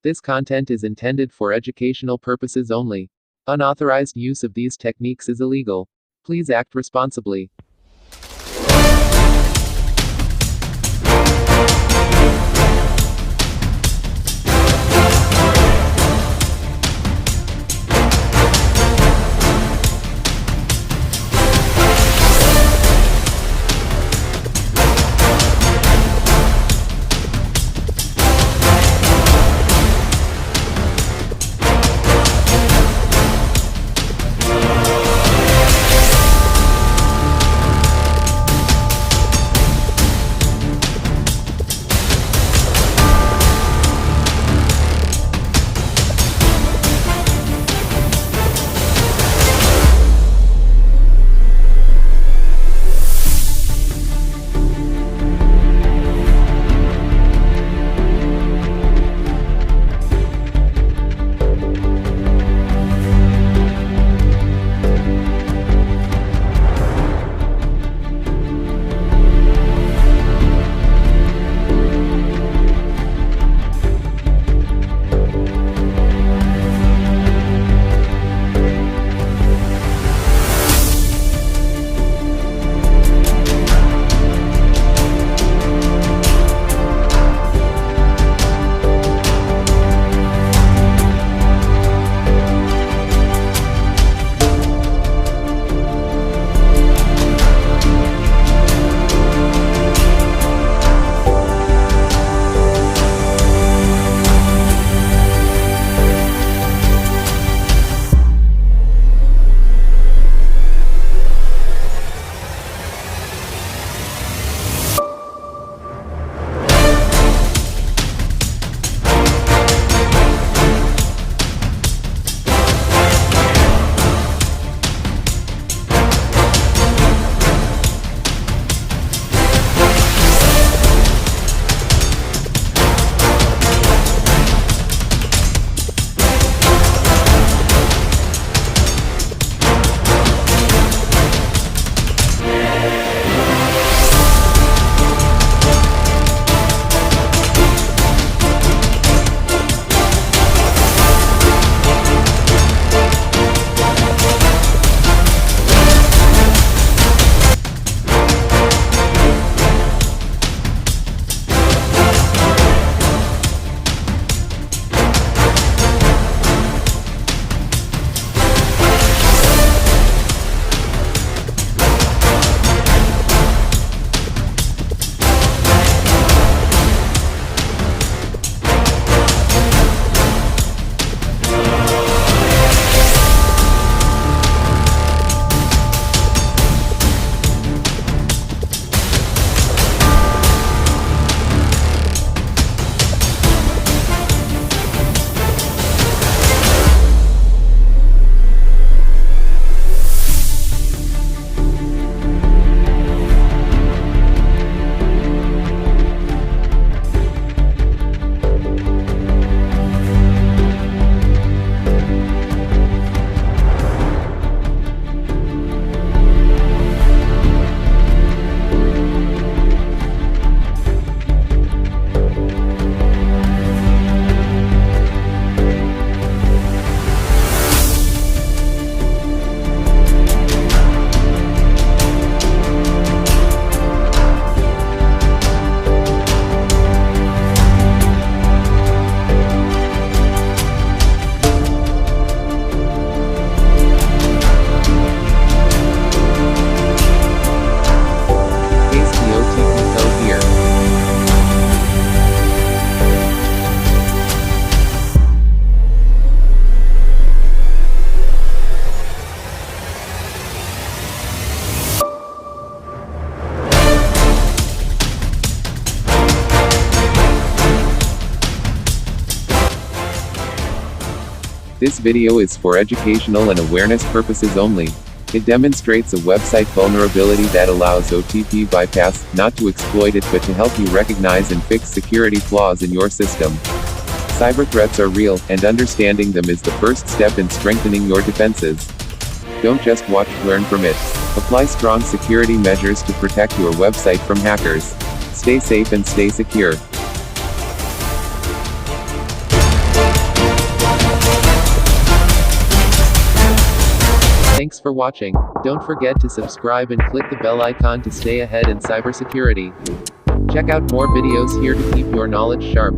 This content is intended for educational purposes only. Unauthorized use of these techniques is illegal. Please act responsibly. This video is for educational and awareness purposes only. It demonstrates a website vulnerability that allows OTP bypass, not to exploit it but to help you recognize and fix security flaws in your system. Cyber threats are real, and understanding them is the first step in strengthening your defenses. Don't just watch, learn from it. Apply strong security measures to protect your website from hackers. Stay safe and stay secure. Thanks for watching. Don't forget to subscribe and click the bell icon to stay ahead in cybersecurity. Check out more videos here to keep your knowledge sharp.